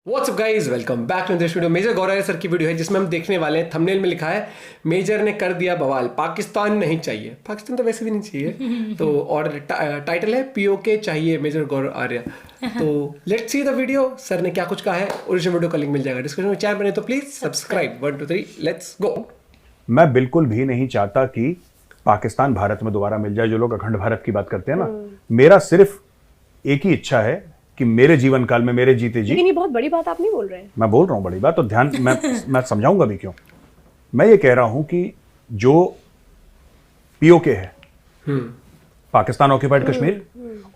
WhatsApp guys, welcome back to this video. Major Gaurav sir की video है जिसमें हम देखने वाले हैं, थंबनेल में लिखा है मेजर ने कर दिया बवाल, पाकिस्तान नहीं चाहिए। पाकिस्तान तो वैसे भी नहीं चाहिए तो, और टाइटल है पीओके चाहिए मेजर गौरव आर्य। तो let's see the video. Sir ने क्या कुछ कहा है, ओरिजिनल वीडियो का लिंक मिल जाएगा डिस्क्रिप्शन में। चैनल बने तो प्लीज सब्सक्राइब। 1 2 3 let's go. मैं बिल्कुल भी नहीं चाहता कि पाकिस्तान भारत में दोबारा मिल जाए। जो लोग अखंड भारत की बात करते हैं ना, मेरा सिर्फ एक ही इच्छा है कि मेरे जीवन काल में, मेरे जीते जी। लेकिन ये बहुत बड़ी बात आप नहीं बोल रहे हैं। मैं बोल रहा हूं बड़ी बात, तो ध्यान मैं समझाऊंगा भी क्यों। मैं ये कह रहा हूं कि जो पीओके है, पाकिस्तान ऑक्यूपाइड कश्मीर,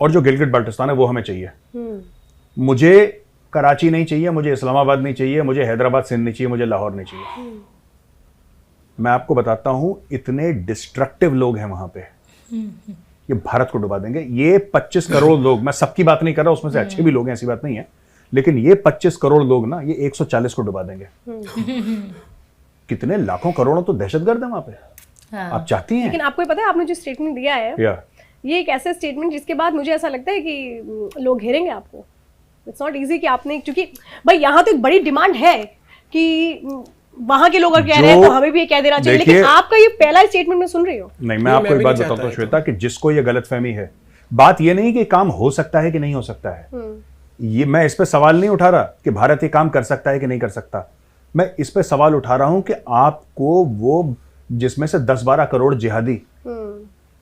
और जो गिलगित बाल्टिस्तान है, वो हमें चाहिए। मुझे कराची नहीं चाहिए, मुझे इस्लामाबाद नहीं चाहिए, मुझे हैदराबाद सिंध नहीं चाहिए, मुझे लाहौर नहीं चाहिए। मैं आपको बताता हूं, इतने डिस्ट्रक्टिव लोग हैं वहां पे, ये भारत को डुबा देंगे। ये 25 करोड़ लोग, मैं सबकी बात नहीं कर रहा, उसमें से अच्छे भी लोग हैं, ऐसी बात नहीं है, लेकिन ये 25 करोड़ लोग ना, ये 140 को डुबा देंगे। कितने लाखों करोड़ों तो दहशतगर्द है वहां पे। आप चाहती हैं? लेकिन आपको पता है, आपने जो स्टेटमेंट दिया है, ये एक ऐसा स्टेटमेंट जिसके बाद मुझे ऐसा लगता है कि लोग घेरेंगे आपको। इट्स नॉट इजी कि आपने, क्योंकि भाई यहाँ तो एक बड़ी डिमांड है कि वहां के लोग कह रहे हैं तो हमें भी ये कह देना चाहिए, लेकिन आपका ये पहला स्टेटमेंट मैं सुन रही हूँ। नहीं, मैं आपको एक बात बताता हूँ श्वेता, कि जिसको ये गलतफहमी है, बात ये नहीं कि काम हो सकता है कि नहीं हो सकता है। ये मैं इस पे सवाल नहीं उठा रहा कि भारत ये काम कर सकता है कि नहीं कर सकता। मैं इस पे सवाल उठा रहा हूं कि आपको वो, जिसमें से 10-12 करोड़ जिहादी,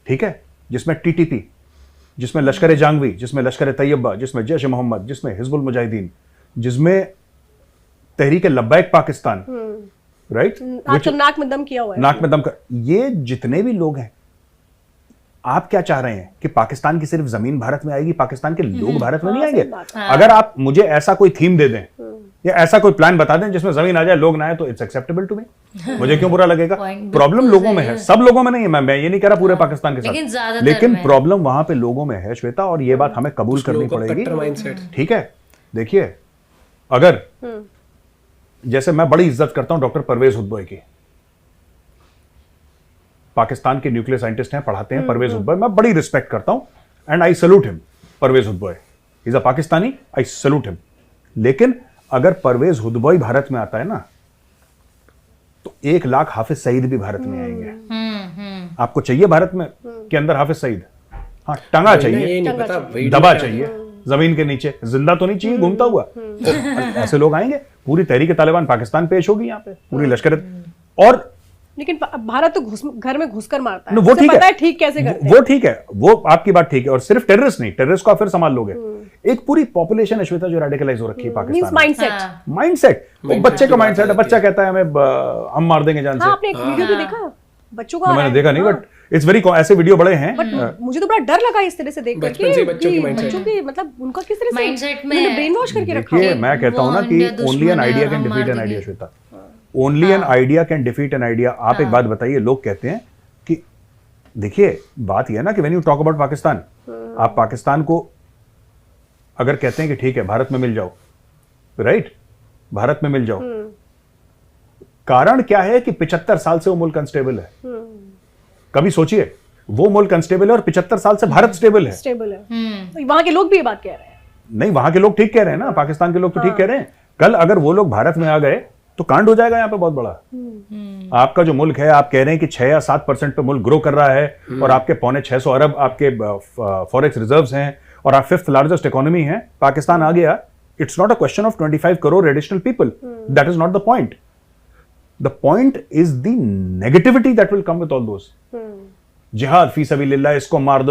ठीक है, जिसमें टीटीपी, जिसमें लश्कर जांगवी, जिसमें लश्कर तैयबा, जिसमें जैश मोहम्मद, जिसमें हिजबुल मुजाहिदीन, जिसमें तहरीक लब्बैक पाकिस्तान, राइट, नाक में दम किया हुआ है, नाक में दम कर, ये जितने भी लोग हैं, आप क्या चाह रहे हैं कि पाकिस्तान की सिर्फ जमीन भारत में आएगी, पाकिस्तान के लोग भारत में नहीं आएंगे? अगर आप मुझे ऐसा कोई थीम दे दें या ऐसा कोई प्लान बता दें जिसमें जमीन आ जाए, लोग ना आए, तो इट्स एक्सेप्टेबल टू मी। मुझे क्यों बुरा लगेगा? प्रॉब्लम लोगों में है, सब लोगों में नहीं है। मैं ये नहीं कह रहा पूरे पाकिस्तान के साथ, लेकिन प्रॉब्लम वहां पे लोगों में है श्वेता, और ये बात हमें कबूल करनी पड़ेगी। ठीक है, देखिए, अगर जैसे मैं बड़ी इज्जत करता हूं डॉक्टर परवेज हुदबोय की, पाकिस्तान के न्यूक्लियर साइंटिस्ट हैं, पढ़ाते हैं, परवेज हुदबोय, मैं बड़ी रिस्पेक्ट करता हूं, and I salute him. Parvez Hoodbhoy is a Pakistani, I salute him. लेकिन अगर परवेज हुदबोय भारत में आता है ना, तो 1 लाख हाफिज सईद भी भारत में आएंगे। आपको चाहिए भारत में के अंदर हाफिज सईद? हाँ, टंगा चाहिए, दबा चाहिए, जमीन के नीचे, जिंदा तो नहीं चाहिए घूमता हुआ। तो ऐसे लोग आएंगे, पूरी तहरीक तालिबान पाकिस्तान पेश होगी यहाँ पे, पूरी लश्कर। और लेकिन भारत तो घर में घुसकर मारता है, वो ठीक है, ठीक कैसे करते हैं? वो ठीक है, वो आपकी बात ठीक है। और सिर्फ टेररिस्ट नहीं, टेररिस्ट को आप फिर संभाल लोगे। एक पूरी पॉपुलेशन है श्वेता जो रेडिकलाइज हो रखी है पाकिस्तान में। माइंडसेट, बच्चे का माइंडसेट है। बच्चा कहता है हमें हम मार देंगे जान से। आपने एक वीडियो भी देखा बच्चों का? मैंने देखा नहीं, बट इट्स वेरी, ऐसे वीडियो बड़े हैं। मुझे तो बड़ा डर लगा इस तरह से देख करके, बच्चों की मतलब उनका किस तरह से माइंडसेट में ब्रेन वॉश करके रखा है। मैं कहता हूं ना कि only an idea can defeat an idea Shweta, only an idea can defeat an idea. आप एक बात बताइए, लोग कहते हैं कि देखिए, बात यह है ना कि when you talk about Pakistan, आप पाकिस्तान को अगर कहते हैं कि ठीक है भारत में मिल जाओ, राइट, भारत में मिल जाओ, कारण क्या है कि 75 साल से वो मुल्क अनस्टेबल है। कभी सोचिए, वो मुल्क अनस्टेबल है और 75 साल से भारत स्टेबल है। तो वहां के लोग भी ये बात कह रहे हैं। नहीं, वहां के लोग ठीक कह रहे हैं ना, पाकिस्तान के लोग तो ठीक कह रहे हैं। कल अगर वो लोग भारत में आ गए तो कांड हो जाएगा यहाँ पे बहुत बड़ा। आपका जो मुल्क है, आप कह रहे हैं कि 6 या 7% पे मुल्क ग्रो कर रहा है, और आपके 650 अरब आपके फॉरेक्स रिजर्व्स हैं, और आप 5th लार्जेस्ट इकोनॉमी है। पाकिस्तान आ गया, it's not a question of 25 crore additional people, that is not the point. The point is the negativity that will come with all those. जिहाद फी सबीलिल्लाह, इसको मार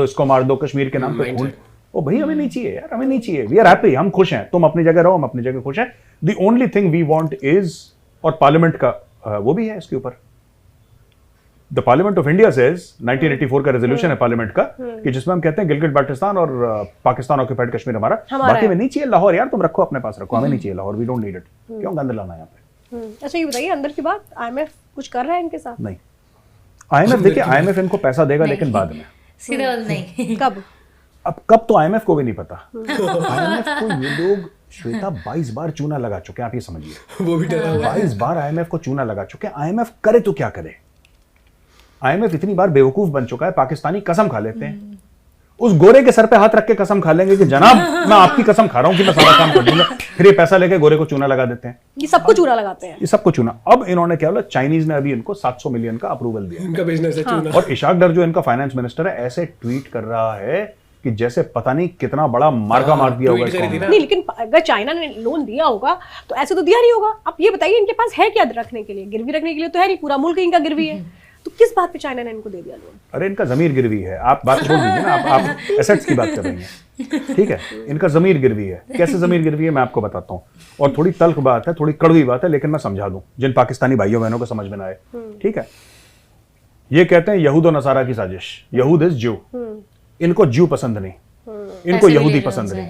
दो कश्मीर के नाम पे खून। ओ भाई, हमें नहीं चाहिए यार, हमें नहीं चाहिए। वी आर हैप्पी, हम खुश हैं, तुम अपनी जगह रहो, हम अपनी जगह खुश हैं। The only thing we want is, और पार्लियामेंट का वो भी है इसके ऊपर, the parliament of India says, 1984 का रेजोल्यूशन है पार्लियामेंट का, कि जिसमें हम कहते हैं गिलगित बाल्टिस्तान और पाकिस्तान ऑक्यूपाइड कश्मीर हमारा, बाकी में नहीं चाहिए। लाहौर यार तुम रखो अपने पास, रखो, हमें नहीं चाहिए Lahore, we don't need it. क्यों गंद लाना यहाँ पे? अच्छा, ये बताइए अंदर की बात, IMF कुछ कर रहा है इनके साथ? नहीं, IMF देखिए, IMF इनको पैसा देगा, लेकिन बाद में। सीधा नहीं। कब? अब कब तो IMF को भी नहीं पता। IMF को ये लोग श्वेता 22 बार चूना लगा चुके हैं, आप ये समझिए। वो भी डरा हुआ है। 22 बार IMF को चूना लगा चुके हैं। IMF करे तो क्या करे? IMF इतनी बार बेवकूफ बन चुका है, पाकिस्तानी कसम खा लेते हैं, उस गोरे के सर पे हाथ रख के कसम खा लेंगे कि जनाब मैं आपकी कसम खा रहा हूं कि मैं सारा काम कर दूंगा, फिर ये पैसा लेके गोरे को चूना लगा देते हैं। ये सबको चूना लगाते हैं, ये सबको चूना। अब इन्होंने क्या बोला, चाइनीज ने अभी इनको 700 मिलियन का अप्रूवल दिया, इनका बिजनेस है चूना। और इशाक डर जो इनका फाइनेंस मिनिस्टर है ऐसे ट्वीट कर रहा है कि जैसे पता नहीं कितना बड़ा मार्का मार दिया होगा इसको। नहीं, लेकिन अगर चाइना ने लोन दिया होगा तो ऐसे तो दिया नहीं होगा। आप ये बताइए इनके पास है क्या रखने के लिए? गिरवी रखने के लिए तो है नहीं, पूरा मुल्क इनका गिरवी है, तो किस बात पे चाइना ने इनको दे दिया लोन? अरे इनका जमीर गिरवी है, आप बात छोड़ दीजिए ना, आप एसेट्स की बात कर रही हैं, ठीक है? इनका जमीर गिरवी है। कैसे जमीर गिरवी है मैं आपको बताता हूँ, और थोड़ी तल्ख बात है, थोड़ी कड़वी बात है, लेकिन मैं समझा दूं जिन पाकिस्तानी भाइयों बहनों को समझ में ना आए, ठीक है? ये कहते हैं यहूद और नसारा की साजिश, यहूद इज ज्यू, इनको ज्यू पसंद नहीं, इनको यहूदी पसंद नहीं,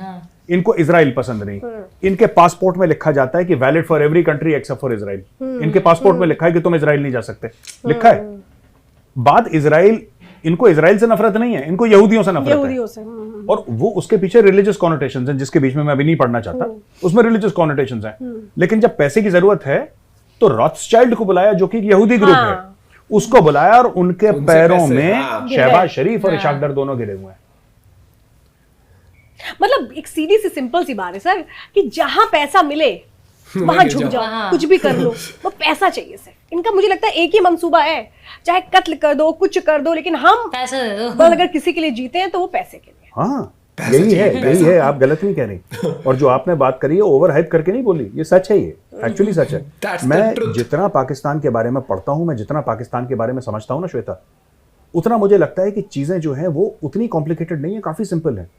इनको इजराइल पसंद नहीं। इनके पासपोर्ट में लिखा जाता है कि valid for every country except for Israel. इनके पासपोर्ट में लिखा है कि तुम इजराइल नहीं जा सकते, लिखा है। बात इजराइल, इनको इजराइल से नफरत नहीं है, इनको यहूदियों से नफरत है। और वो उसके पीछे रिलीजियस कॉनोटेशंस हैं, जिसके बीच में मैं अभी नहीं पढ़ना चाहता, उसमें रिलीजियस कॉनोटेशंस हैं। लेकिन जब पैसे की जरूरत है तो रॉथस्चाइल्ड को बुलाया, जो कि यहूदी ग्रुप है, उसको बुलाया, और उनके पैरों में शहबाज शरीफ और इशाक डर दोनों गिरे हुए हैं। मतलब एक सीधी सी सिंपल सी बात है सर, कि जहां पैसा मिले वहां झुक जाओ, कुछ भी कर लो, वो पैसा चाहिए सर। इनका मुझे लगता है एक ही मंसूबा है, चाहे कत्ल कर दो, कुछ कर दो, लेकिन हम पैसा दे दो। बस अगर किसी के लिए जीते हैं तो वो पैसे के लिए। हाँ, यही है, आप गलत नहीं कह रही। और जो आपने बात करी है ओवर हाइप करके नहीं बोली, ये सच है, ये एक्चुअली सच है। मैं जितना पाकिस्तान के बारे में पढ़ता हूं, मैं जितना पाकिस्तान के बारे में समझता हूं ना श्वेता, उतना मुझे लगता है कि चीजें जो हैं वो उतनी कॉम्प्लिकेटेड नहीं है, काफी सिंपल है।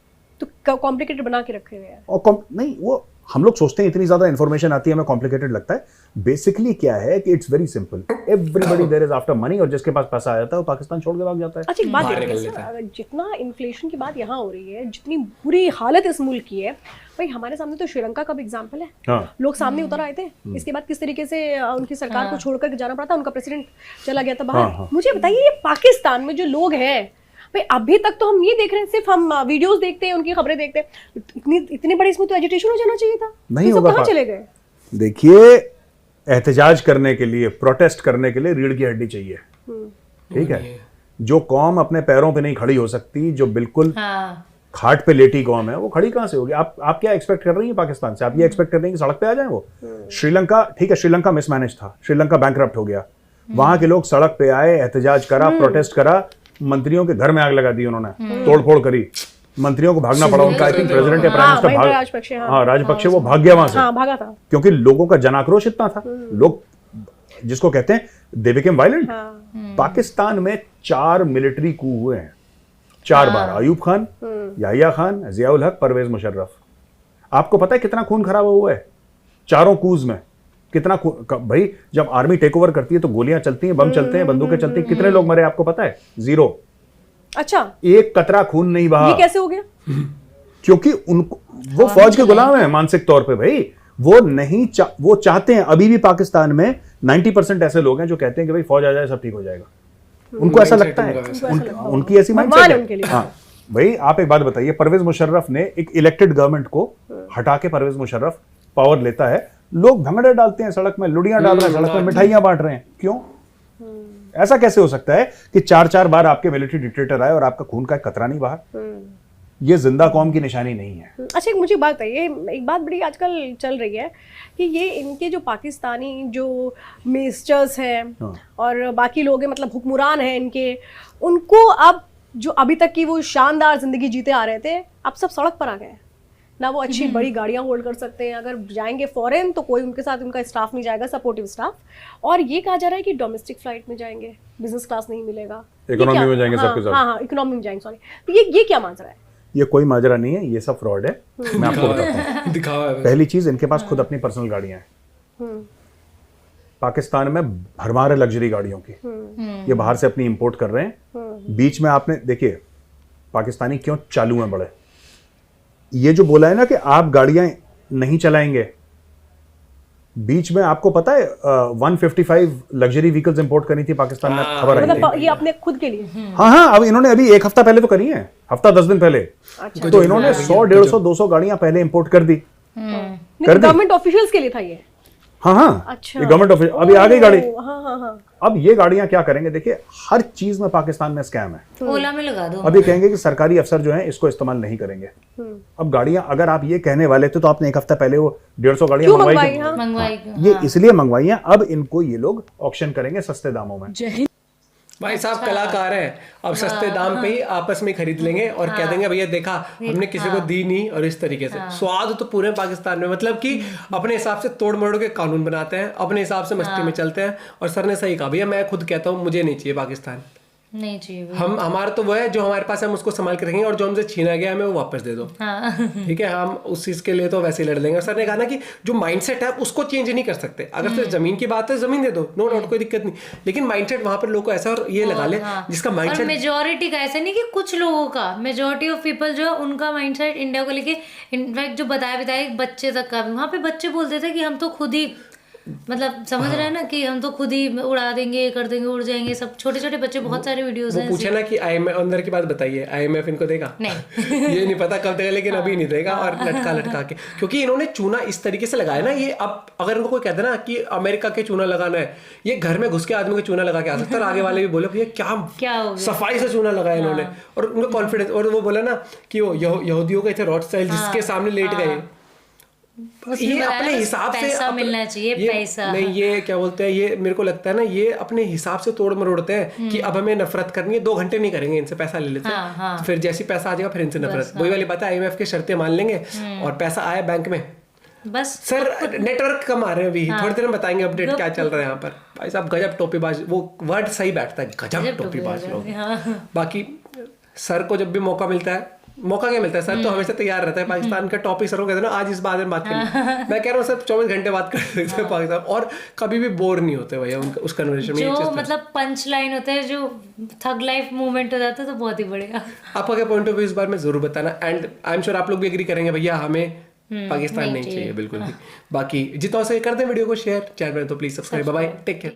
तो कॉम्प्लिकेटेड बना के रखे हुए हैं, और नहीं, वो हम लोग सोचते हैं इतनी ज्यादा इंफॉर्मेशन आती है हमें कॉम्प्लिकेटेड लगता है। बेसिकली क्या है कि it's very simple, everybody there is after money, और जिसके पास पैसा आ जाता है वो पाकिस्तान छोड़ के भाग जाता है। अच्छा एक बात देखिए, अगर जितना इन्फ्लेशन की बात यहाँ हो रही है, जितनी बुरी हालत इस मुल्क की है, भाई हमारे सामने तो श्रीलंका का भी एग्जाम्पल है। हाँ। लोग सामने उतर आए थे, इसके बाद किस तरीके से उनकी सरकार को छोड़कर जाना पड़ा था, उनका प्रेसिडेंट चला गया था बाहर। मुझे बताइए ये पाकिस्तान में जो लोग हैं, भाई अभी तक तो हम ये देख रहे हैं, सिर्फ हम वीडियोस देखते हैं, उनकी खबरें देखते हैं, इतनी बड़ी इसमें तो एजिटेशन हो जाना चाहिए था, नहीं होगा। कहाँ चले गए? देखिए, एहतजाज करने के लिए, प्रोटेस्ट करने के लिए रीढ़ की हड्डी चाहिए, ठीक है? जो कौम अपने पैरों पे नहीं खड़ी हो सकती, जो बिल्कुल खाट पे लेटी कौम है, वो खड़ी कहां से होगी? आप क्या एक्सपेक्ट कर रही हैं पाकिस्तान से? आप ये एक्सपेक्ट कर रही हैं कि सड़क पे आ जाए वो? श्रीलंका, ठीक है, श्रीलंका मिसमैनेज था, श्रीलंका बैंकरप्ट हो गया, वहां के लोग सड़क पे आए, एहतजाज करा, प्रोटेस्ट करा, मंत्रियों के घर में आग लगा दी उन्होंने, तोड़फोड़ करी, मंत्रियों को भागना पड़ा उनका। आई थिंक प्रेसिडेंट या प्राइम मिनिस्टर राजपक्षे वो भाग गया वहां से, भागा था, क्योंकि लोगों का जनाक्रोश इतना था, लोग जिसको कहते हैं दे बिकेम वायलेंट। पाकिस्तान में 4 मिलिट्री कू हुए हैं, 4 बार, अयूब खान, याहिया खान, जियाउल हक, परवेज मुशर्रफ। आपको पता है कितना खून खराब हुआ है चारों कूज में? कितना भाई, जब आर्मी टेक ओवर करती है तो गोलियां चलती हैं, बम चलते हैं, बंदूकें चलती हैं, कितने लोग मरे आपको पता है? 0। अच्छा, एक कतरा खून नहीं बहा। ये कैसे हो गया? क्योंकि उनको, वो फौज के गुलाम है मानसिक तौर पे भाई, वो नहीं वो चाहते हैं। अभी भी पाकिस्तान में 90% ऐसे लोग हैं जो कहते हैं कि भाई फौज आ जाए सब ठीक हो जाएगा, उनको ऐसा लगता है, उनकी ऐसी माइंडसेट है। हाँ भाई, आप एक बात बताइए, परवेज मुशर्रफ ने एक इलेक्टेड गवर्नमेंट को हटा के परवेज मुशर्रफ पावर लेता है, लोग भंगड़े डालते हैं सड़क में, लुड़ियां डाल रहे हैं सड़क में, मिठाइयां बांट रहे हैं, क्यों? ऐसा कैसे हो सकता है कि 4-4 बार आपके मिलिट्री डिक्टेटर आए और आपका खून का कतरा नहीं बाहर? ये जिंदा कौम की निशानी नहीं है। अच्छा मुझे बात बताइए, एक बात बड़ी आजकल चल रही है कि ये इनके जो पाकिस्तानी जो मिनिस्टर्स हैं और बाकी लोग हैं, मतलब हुक्मरान हैं इनके, उनको अब जो अभी तक की वो शानदार जिंदगी जीते आ रहे थे, अब सब सड़क पर आ गए। ना वो अच्छी बड़ी गाड़ियां होल्ड कर सकते हैं, अगर जाएंगे फॉरेन तो कोई उनके साथ उनका स्टाफ नहीं जाएगा, सपोर्टिव स्टाफ। और ये कहा जा रहा है कि डोमेस्टिक फ्लाइट में जाएंगे, बिजनेस क्लास नहीं मिलेगा, इकोनॉमी में जाएंगे सबके साथ। हाँ, इकोनॉमी में जाएंगे, सॉरी। तो ये क्या माजरा है? ये कोई माजरा नहीं है, ये सब फ्रॉड है। मैं आपको बताता हूँ। पहली चीज, इनके पास खुद अपनी पर्सनल गाड़ियां हैं। पाकिस्तान में भरमार है लग्जरी गाड़ियों की, ये बाहर से अपनी इंपोर्ट कर रहे हैं। बीच में आपने देखिए पाकिस्तानी क्यों चालू हैं बड़े, ये जो बोला है ना कि आप गाड़ियां नहीं चलाएंगे, बीच में आपको पता है 155 लग्जरी व्हीकल्स इंपोर्ट करनी थी पाकिस्तान में, खबर आई थी। ये अपने खुद के लिए? हाँ, अब इन्होंने अभी 1 हफ्ता पहले तो करी है, हफ्ता 10 दिन पहले। अच्छा। तो इन्होंने 100, 150, 200 गाड़ियां पहले इंपोर्ट कर दी। गवर्नमेंट ऑफिशियल्स के लिए था ये? हाँ हाँ, अच्छा। ये गवर्नमेंट ऑफिस अभी आ गई गाड़ी। हाँ हाँ हाँ। अब ये गाड़ियां क्या करेंगे, देखिए हर चीज में पाकिस्तान में स्कैम है। ओला में लगा दो। अभी कहेंगे कि सरकारी अफसर जो हैं इसको इस्तेमाल नहीं करेंगे। अब गाड़ियां अगर आप ये कहने वाले थे तो आपने एक हफ्ता पहले वो 150 गाड़ियां क्यों मंगवाई मंगवाई? हाँ। मंगवाई। ये इसलिए मंगवाई हैं, अब इनको ये लोग ऑक्शन करेंगे सस्ते दामों में। भाई साहब कलाकार हैं, अब सस्ते दाम पे ही आपस में खरीद लेंगे और कह देंगे भैया देखा हमने किसी को दी नहीं, और इस तरीके से स्वाद तो पूरे पाकिस्तान में, मतलब कि अपने हिसाब से तोड़ मरोड़ के कानून बनाते हैं, अपने हिसाब से मस्ती में चलते हैं। और सर ने सही कहा भैया, मैं खुद कहता हूँ मुझे नहीं चाहिए पाकिस्तान, नहीं चाहिए। हम हमारा तो वो है जो हमारे पास है हम उसको संभाल के रखेंगे, और जो हमसे छीना गया हमें वो वापस दे दो। ठीक है, हम उस चीज के लिए तो वैसे ही लड़ लेंगे। और सर ने कहा ना कि जो माइंडसेट है उसको चेंज नहीं कर सकते। अगर सिर्फ जमीन की बात है जमीन दे दो, नो डाउट, कोई दिक्कत नहीं, लेकिन माइंडसेट वहां पर लोग को ऐसा और ये लगा ले जिसका माइंडसेट मेजोरिटी का, ऐसा नहीं कि कुछ लोगों का, मेजोरिटी ऑफ पीपल जो है उनका माइंडसेट इंडिया को लेके, इनफैक्ट जो बताया बच्चे तक का, वहां पे बच्चे बोलते थे कि हम तो खुद ही, मतलब समझ रहे हैं ना कि हम तो खुद ही उड़ा देंगे, कर देंगे, उड़ जाएंगे सब। छोटे छोटे बच्चे, बहुत सारे वीडियोस हैं। वो पूछे ना कि IMF अंदर की बात बताइए, IMF इनको देगा? नहीं। ये नहीं पता कब देगा, लेकिन अभी नहीं देगा। और लटका के, क्योंकि इन्होंने चूना इस तरीके से लगाया ना, ये अब अगर इनको कोई कहता ना कि अमेरिका के चूना लगाना है, ये घर में घुस के आदमी को चूना लगा के आ सकता है। आगे वाले भी बोले भैया क्या हो गया? सफाई से चूना लगाया इन्होंने, और उनको कॉन्फिडेंस। और वो बोला ना कि वो यहूदियों के थे रॉथस्चाइल्ड, जिसके सामने लेट गए, ये अपने हिसाब से पैसा मिलना चाहिए, पैसा नहीं, ये क्या बोलते हैं, ये मेरे को लगता है ना, ये अपने हिसाब से तोड़ मरोड़ते हैं कि अब हमें नफरत करनी है, 2 घंटे नहीं करेंगे, इनसे पैसा ले लेते हैं। तो फिर जैसी पैसा आ जाएगा फिर इनसे नफरत। वही वाली बात है, IMF की शर्तें मान लेंगे और पैसा आया बैंक में, बस। सर नेटवर्क कम आ रहे हैं अभी, थोड़ी देर में बताएंगे अपडेट क्या चल रहा है यहाँ पर। भाई साहब गजब टोपीबाज, वो वर्ड सही बैठता है, गजब टोपीबाज लोग। बाकी सर को जब भी मौका मिलता है, मौका क्या मिलता है, सर तो हमेशा तैयार रहता है। पाकिस्तान का टॉपिक सर को कहते हैं ना, आज इस बारे में बात करनी। मैं कह रहा हूँ सर 24 घंटे बात कर सकते हैं पाकिस्तान, और कभी भी बोर नहीं होते भैया उस कन्वर्सेशन में। जो मतलब पंच लाइन होता है, जो थग लाइफ मूवमेंट हो जाता है, तो बहुत ही बढ़िया। आपका क्या पॉइंट ऑफ व्यू इस बारे में जरूर बताना, एंड आई एम श्योर आप लोग भी एग्री करेंगे भैया हमें पाकिस्तान नहीं चाहिए बिल्कुल भी। बाकी जितना हो सके कर दें वीडियो को शेयर, चैनल तो please subscribe. Bye bye, take care.